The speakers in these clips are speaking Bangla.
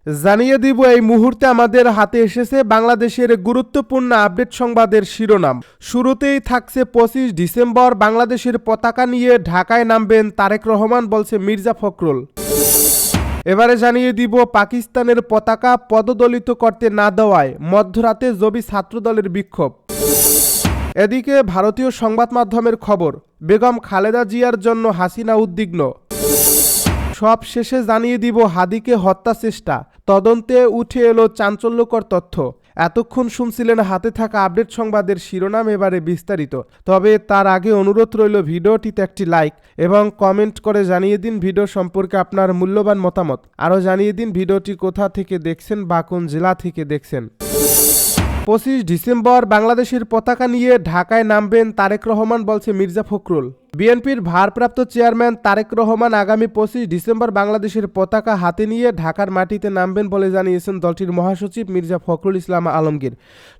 জানিয়ে দিব এই মুহূর্তে আমাদের হাতে এসেছে বাংলাদেশের গুরুত্বপূর্ণ আপডেট সংবাদের শিরোনাম। শুরুতেই থাকছে 25 ডিসেম্বর বাংলাদেশের পতাকা নিয়ে ঢাকায় নামবেন তারেক রহমান, বলছে মির্জা ফখরুল। এবারে জানিয়ে দিব পাকিস্তানের পতাকা পদদলিত করতে না দেওয়ায় মধ্যরাতে জবি ছাত্রদলের বিক্ষোভ। এদিকে ভারতীয় সংবাদ মাধ্যমের খবর, বেগম খালেদা জিয়ার জন্য হাসিনা উদ্বিগ্ন। সব শেষে জানিয়ে দিব হাদিকে হত্যা চেষ্টা, তদন্তে উঠে এলো চাঞ্চল্যকর তথ্য। এতক্ষণ শুনছিলেন হাতে থাকা আপডেট সংবাদের শিরোনাম, এবারে বিস্তারিত। তবে তার আগে অনুরোধ রইল ভিডিওটিতে একটি লাইক এবং কমেন্ট করে জানিয়ে দিন ভিডিও সম্পর্কে আপনার মূল্যবান মতামত। আরও জানিয়ে দিন ভিডিওটি কোথা থেকে দেখছেন বা কোন জেলা থেকে দেখছেন। 25 ডিসেম্বর বাংলাদেশের পতাকা নিয়ে ঢাকায় নামবেন তারেক রহমান, বলছে মির্জা ফখরুল। বিএনপির ভারপ্রাপ্ত চেয়ারম্যান তারেক রহমান আগামী 25 ডিসেম্বর বাংলাদেশের পতাকা হাতে নিয়ে ঢাকার মাটিতে নামবেন বলে জানিয়েছেন দলটির মহাসচিব মির্জা ফখরুল ইসলাম আলমগীর।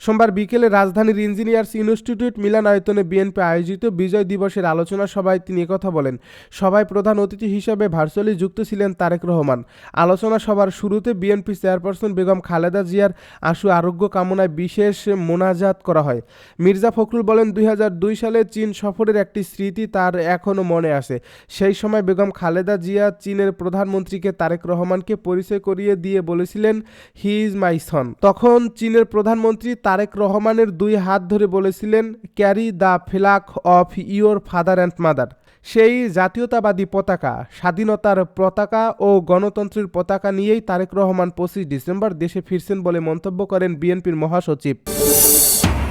সোমবার বিকেলে রাজধানীর ইঞ্জিনিয়ার্স ইনস্টিটিউট মিলনায়তনে বিএনপি আয়োজিত বিজয় দিবসের আলোচনা সভায় তিনি কথা বলেন। সভায় প্রধান অতিথি হিসেবে ভার্চুয়ালি যুক্ত ছিলেন তারেক রহমান। আলোচনা সভার শুরুতে বিএনপি চেয়ারপারসন বেগম খালেদা জিয়ার আশু আরোগ্য কামনায় বিশেষ মোনাজাত করা হয়। মির্জা ফখরুল বলেন, 2002 সালে চীন সফরের একটি স্মৃতি তার এখনও মনে আছে। সেই সময় বেগম খালেদা জিয়া চীনের প্রধানমন্ত্রীকে তারেক রহমানকে পরিচয় করিয়ে দিয়ে বলেছিলেন, হি ইজ মাই সন। তখন চীনের প্রধানমন্ত্রী তারেক রহমানের 2 হাত ধরে বলেছিলেন, carry the flag of your father and mother. সেই জাতীয়তাবাদী পতাকা, স্বাধীনতার পতাকা ও গণতন্ত্রের পতাকা নিয়েই তারেক রহমান 25 ডিসেম্বর দেশে ফিরছেন বলে মন্তব্য করেন বিএনপির মহাসচিব।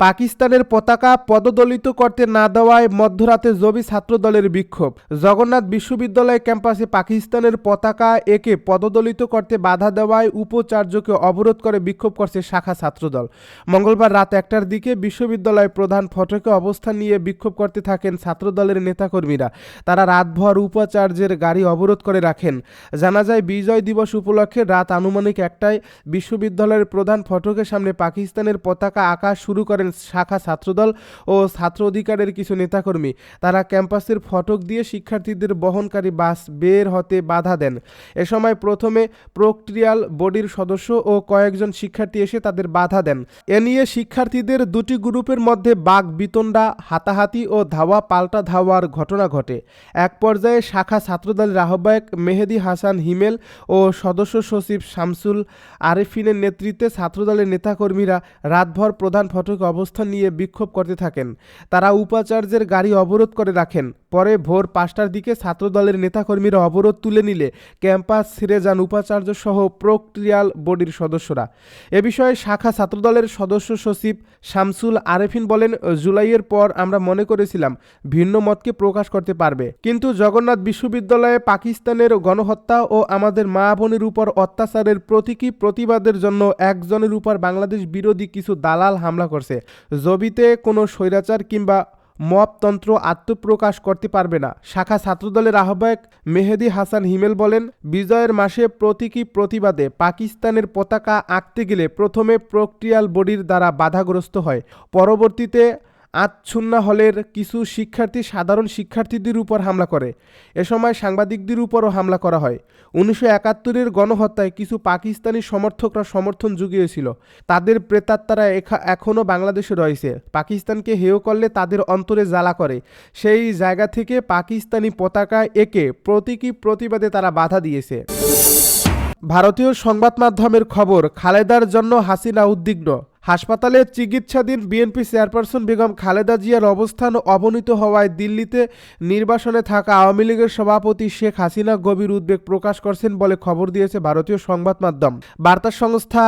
পাকিস্তানের পতাকা পদদলিত করতে না দেওয়ায় মধ্যরাতে জবি ছাত্রদলের বিক্ষোভ। জগন্নাথ বিশ্ববিদ্যালয় ক্যাম্পাসে পাকিস্তানের পতাকা একে পদদলিত করতে বাধা দেওয়ায় উপাচার্যকে অবরোধ করে বিক্ষোভ করছে শাখা ছাত্রদল। মঙ্গলবার রাত 1টার দিকে বিশ্ববিদ্যালয় প্রধান ফটকে অবস্থান নিয়ে বিক্ষোভ করতে থাকেন ছাত্রদলের নেতাকর্মীরা। তারা রাতভর উপাচার্যের গাড়ি অবরোধ করে রাখেন। জানা যায়, বিজয় দিবস উপলক্ষে রাত আনুমানিক 1টায় বিশ্ববিদ্যালয়ের প্রধান ফটকের সামনে পাকিস্তানের পতাকা আঁকা শুরু করেন শাখা ছাত্রদল ও ছাত্র অধিকারের কিছু নেতাকর্মী। তারা ক্যাম্পাসের ফটক দিয়ে শিক্ষার্থীদের বহনকারী বাস বের হতে বাধা দেন। এ সময় প্রথমে প্রক্টরিয়াল বডির সদস্য ও কয়েকজন শিক্ষার্থী এসে তাদের বাধা দেন। এ নিয়ে শিক্ষার্থীদের 2টি গ্রুপের মধ্যে বাকবিতণ্ডা, হাতাহাতি ও ধাওয়া পাল্টা ধাওয়ার ঘটনা ঘটে। এক পর্যায়ে শাখা ছাত্রদলের আহ্বায়ক মেহেদী হাসান হিমেল ও সদস্য সচিব শামসুল আরেফিনের নেতৃত্বে ছাত্রদলের নেতাকর্মীরা রাতভর প্রধান ফটকে অবস্থান নিয়ে বিক্ষোভ করতে থাকেন। তারা উপাচার্যের গাড়ি অবরোধ করে রাখেন। পরে ভোর 5টার দিকে ছাত্রদলের নেতাকর্মীরা অবরোধ তুলে নিলে ক্যাম্পাস ছেড়ে যান উপাচার্য সহ প্রক্টরিয়াল বডির সদস্যরা। এ বিষয়ে শাখা ছাত্রদলের সদস্য সচিব শামসুল আরেফিন বলেন, জুলাইয়ের পর আমরা মনে করেছিলাম ভিন্ন মতকে প্রকাশ করতে পারবে, কিন্তু জগন্নাথ বিশ্ববিদ্যালয়ে পাকিস্তানের গণহত্যা ও আমাদের মা বোনের উপর অত্যাচারের প্রতীকী প্রতিবাদের জন্য একজনের উপর বাংলাদেশ বিরোধী কিছু দালাল হামলা করছে। জবিতে কোনো স্বৈরাচার কিংবা মবতন্ত্র আত্মপ্রকাশ করতে পারবে না। শাখা ছাত্রদলের আহ্বায়ক মেহেদী হাসান হিমেল বলেন, বিজয়ের মাসে প্রতীকী প্রতিবাদে পাকিস্তানের পতাকা আঁকতে গেলে প্রথমে প্রক্টরিয়াল বডির দ্বারা বাধাগ্রস্ত হয়। পরবর্তীতে আতছুন্না হলের কিছু শিক্ষার্থী সাধারণ শিক্ষার্থীদের উপর হামলা করে। এ সময় সাংবাদিকদের উপরও হামলা করা হয়। 1971-এর গণহত্যায় কিছু পাকিস্তানি সমর্থকরা সমর্থন জুগিয়েছিল। তাদের প্রেতাত্মারা এখনও বাংলাদেশে রয়েছে। পাকিস্তানকে হেয় করলে তাদের অন্তরে জ্বালা করে। সেই জায়গা থেকে পাকিস্তানি পতাকা একে প্রতীকী প্রতিবাদে তারা বাধা দিয়েছে। ভারতীয় সংবাদ মাধ্যমের খবর, খালেদার জন্য হাসিনা উদ্বিগ্ন। হাসপাতালে চিকিৎসাধীন বিএনপি চেয়ারপারসন বেগম খালেদা জিয়ার অবস্থান অবনীত হওয়ায় দিল্লিতে নির্বাসনে থাকা আওয়ামী লীগের সভাপতি শেখ হাসিনা গভীর উদ্বেগ প্রকাশ করছেন বলে খবর দিয়েছে ভারতীয় সংবাদ মাধ্যম। বার্তা সংস্থা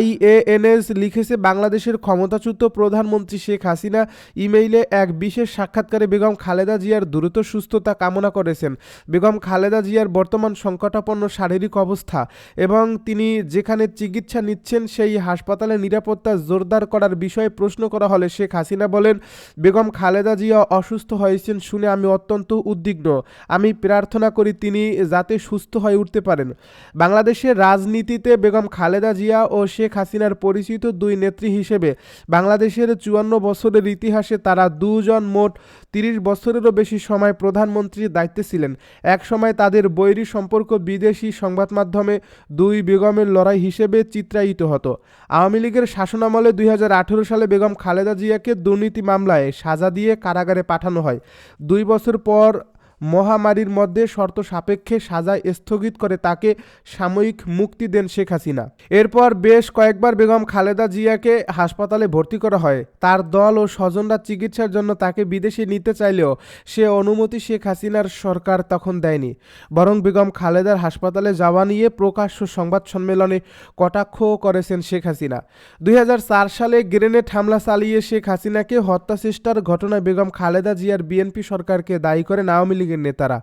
IANS লিখেছে, বাংলাদেশের ক্ষমতাচ্যুত প্রধানমন্ত্রী শেখ হাসিনা ইমেইলে এক বিশেষ সাক্ষাৎকারে বেগম খালেদা জিয়ার দ্রুত সুস্থতা কামনা করেছেন। বেগম খালেদা জিয়ার বর্তমান সংকটাপন্ন শারীরিক অবস্থা এবং তিনি যেখানে চিকিৎসা নিচ্ছেন সেই হাসপাতালের নিরাপত্তা নিরাপত্তা জোরদার করার বিষয়ে প্রশ্ন করা হলে শেখ হাসিনা বলেন, বেগম খালেদা জিয়া অসুস্থ হয়েছেন শুনে আমি অত্যন্ত উদ্বিগ্ন। আমি প্রার্থনা করি তিনি যাতে সুস্থ হয়ে উঠতে পারেন। বাংলাদেশের রাজনীতিতে বেগম খালেদা জিয়া ও শেখ হাসিনার পরিচিত দুই নেত্রী হিসেবে বাংলাদেশের 54 বছরের ইতিহাসে তারা দুজন মোট 30 বছরেরও বেশি সময় প্রধানমন্ত্রীর দায়িত্বে ছিলেন। এক সময় তাদের বৈরী সম্পর্ক বিদেশি সংবাদ মাধ্যমে দুই বেগমের লড়াই হিসেবে চিত্রায়িত হতো। আওয়ামী লীগের শাসনামলে 2018 সালে বেগম খালেদা জিয়াকে দুর্নীতি মামলায় সাজা দিয়ে কারাগারে পাঠানো হয়। 2 বছর পর মহামারীর মধ্যে শর্ত সাপেক্ষে সাজা স্থগিত করে তাকে সাময়িক মুক্তি দেন শেখ হাসিনা। এরপর বেশ কয়েকবার বেগম খালেদা জিয়াকে হাসপাতালে ভর্তি করা হয়। তার দল ও স্বজনরা চিকিৎসার জন্য তাকে বিদেশে নিতে চাইলেও সে অনুমতি শেখ হাসিনার সরকার তখন দেয়নি। বরং বেগম খালেদার হাসপাতালে যাওয়া নিয়ে প্রকাশ্য সংবাদ সম্মেলনে কটাক্ষ করেছেন শেখ হাসিনা। 2004 সালে গ্রেনেড হামলা চালিয়ে শেখ হাসিনাকে হত্যাচেষ্টার ঘটনায় বেগম খালেদা জিয়ার বিএনপি সরকারকে দায়ী করেন আওয়ামী লীগের নেতারা।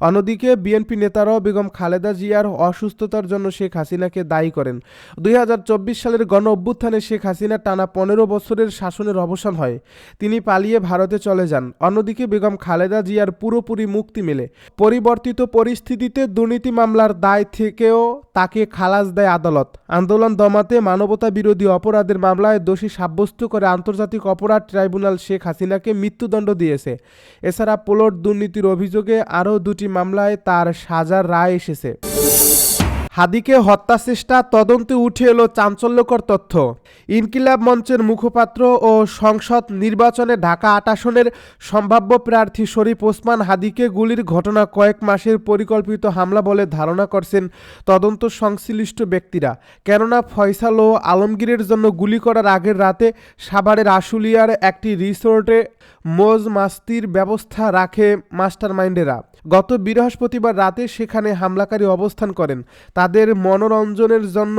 অন্যদিকে বিএনপি নেতারাও বেগম খালেদা জিয়ার অসুস্থতার জন্য শেখ হাসিনাকে দায়ী করেন। 2024 সালের গণ অভ্যুত্থানে শেখ হাসিনা টানা 15 বছরের শাসনের অবসান হয়। তিনি পালিয়ে ভারতে চলে যান। অন্যদিকে বেগম খালেদা জিয়ার পুরোপুরি মুক্তি মেলে। পরিবর্তিত পরিস্থিতিতে দুর্নীতি মামলার দায় থেকেও তাকে খালাস দেয় আদালত। আন্দোলন দমাতে মানবতা বিরোধী অপরাধের মামলায় দোষী সাব্যস্ত করে আন্তর্জাতিক অপরাধ ট্রাইব্যুনাল শেখ হাসিনাকে মৃত্যুদণ্ড দিয়েছে। এছাড়া প্লট দুর্নীতির অভিযোগে আরও 2টি মামলায় তার সাজার রায় এসেছে। হাদিকে হত্যাচেষ্টা তদন্তে উঠে এলো চাঞ্চল্যকর তথ্য। ইনকিলাব মঞ্চের মুখপাত্র ও সংসদ নির্বাচনে ঢাকা 8 আসনের সম্ভাব্য প্রার্থী শরীফ ওসমান হাদিকে গুলির ঘটনা কয়েক মাসের পরিকল্পিত হামলা বলে ধারণা করছেন তদন্ত সংশ্লিষ্ট ব্যক্তিরা। কেননা ফয়সাল ও আলমগীরের জন্য গুলি করার আগের রাতে সাভারের আশুলিয়ার একটি রিসোর্টে মৌজ মাস্তির ব্যবস্থা রাখে মাস্টারমাইন্ডেরা। গত বৃহস্পতিবার রাতে সেখানে হামলাকারী অবস্থান করেন। তাদের মনোরঞ্জনের জন্য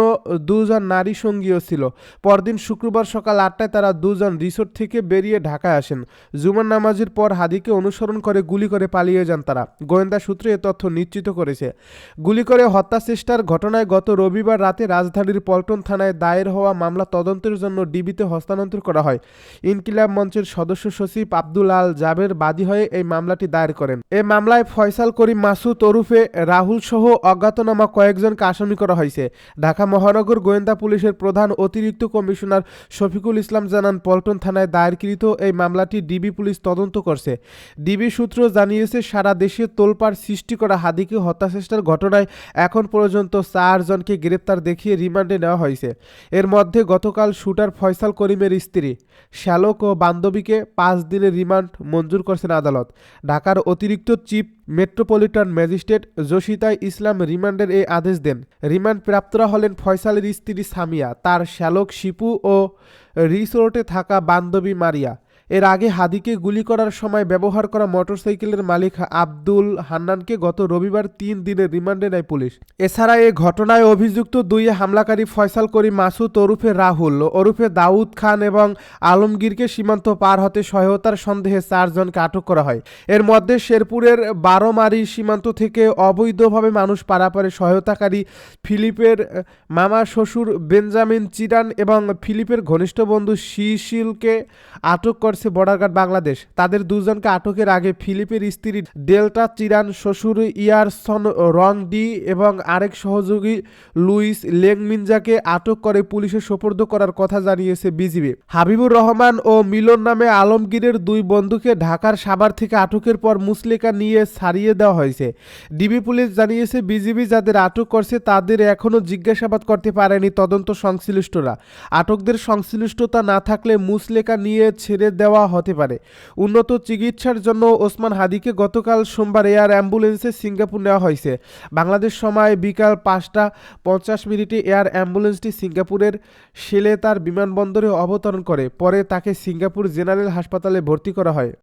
2 জন নারী সঙ্গীও ছিল। পরদিন শুক্রবার সকাল 8টায় তারা 2 জন রিসোর্ট থেকে বেরিয়ে ঢাকায় আসেন। জুমার নামাজের পর হাদিকে অনুসরণ করে গুলি করে পালিয়ে যান তারা। গোয়েন্দা সূত্রে এ তথ্য নিশ্চিত করেছে। গুলি করে হত্যাচেষ্টার ঘটনায় গত রবিবার রাতে রাজধানীর পল্টন থানায় দায়ের হওয়া মামলা তদন্তের জন্য ডিবিতে হস্তান্তর করা হয়। ইনকিলাব মঞ্চের সদস্য সচিব আব্দুল আল জাবের বাদী হয়ে এই মামলাটি দায়ের করেন। এই মামলায় ফয়সাল করিম মাসুদ ওরফে রাহুল সহ অজ্ঞাতনামা কয়েকজনকে আসামি করা হয়েছে। ঢাকা মহানগর গোয়েন্দা পুলিশের প্রধান অতিরিক্ত কমিশনার শফিকুল ইসলাম জানান, পল্টন থানায় দায়েরকৃত এই মামলাটি ডিবি পুলিশ তদন্ত করছে। ডিবি সূত্র জানিয়েছে, সারা দেশে তোলপাড় সৃষ্টি করা হাদিকে হত্যাচেষ্টার ঘটনায় এখন পর্যন্ত 4 জনকে গ্রেপ্তার দেখিয়ে রিমান্ডে নেওয়া হয়েছে। এর মধ্যে গতকাল শুটার ফয়সাল করিমের স্ত্রী শ্যালক ও বান্ধবীকে 5 দিনের রিমান্ড মঞ্জুর করেছেন আদালত। ঢাকার অতিরিক্ত চিফ মেট্রোপলিটন ম্যাজিস্ট্রেট জসিতা ইসলাম রিমান্ডের এই আদেশ দেন। রিমান্ড প্রাপ্তরা হলেন ফয়সালের স্ত্রী সামিয়া, তার শ্যালক শিপু ও রিসোর্টে থাকা বান্ধবী মারিয়া। এর আগে হাদিকে গুলি করার সময় ব্যবহার করা মোটরসাইকেলের মালিক আব্দুল হান্নানকে গত রবিবার 3 দিনের রিমান্ডে নেয় পুলিশ। এছাড়া এ ঘটনায় অভিযুক্ত 2 হামলাকারী ফয়সাল করিম মাসুদ ওরফে রাহুল ওরফে দাউদ খান এবং আলমগীরকে সীমান্ত পার হতে সহায়তার সন্দেহে 4 জনকে আটক করা হয়। এর মধ্যে শেরপুরের 12মারি সীমান্ত থেকে অবৈধভাবে মানুষ পারাপারে সহায়তাকারী ফিলিপের মামা শ্বশুর বেঞ্জামিন চিরান এবং ফিলিপের ঘনিষ্ঠ বন্ধু শিশিলকে আটক করে বর্ডার গার্ড বাংলাদেশ। তাদের 2 জনকে আটকের আগে ফিলিপের স্ত্রী ডেল্টা চিরান, শ্বশুর ইয়ারসন রং ডি এবং আরেক সহযোগী লুইস লেংমিনজাকে আটক করে পুলিশে সোপর্দ করার কথা জানিয়েছে বিজিবি। হাবিবুর রহমান ও মিলন নামে আলমগীরের 2 বন্ধুকে ঢাকার সাভার থেকে আটকের পর মুসলেকা নিয়ে ছাড়িয়ে দেওয়া হয়েছে। ডিবি পুলিশ জানিয়েছে, বিজিবি যাদের আটক করছে তাদের এখনও জিজ্ঞাসাবাদ করতে পারেনি তদন্ত সংশ্লিষ্টরা। আটকদের সংশ্লিষ্টতা না থাকলে মুসলেকা নিয়ে ছেড়ে দেওয়া হতে পারে। উন্নত চিকিৎসার জন্য ওসমান হাদিকে গতকাল সোমবার এয়ার অ্যাম্বুলেন্সে সিঙ্গাপুর নেওয়া হয়েছে। বাংলাদেশ সময় বিকাল 5টা 50 এয়ার অ্যাম্বুলেন্সটি সিঙ্গাপুরের শেলেতার বিমানবন্দরে অবতরণ করে। পরে তাকে সিঙ্গাপুর জেনারেল হাসপাতালে ভর্তি করা হয়।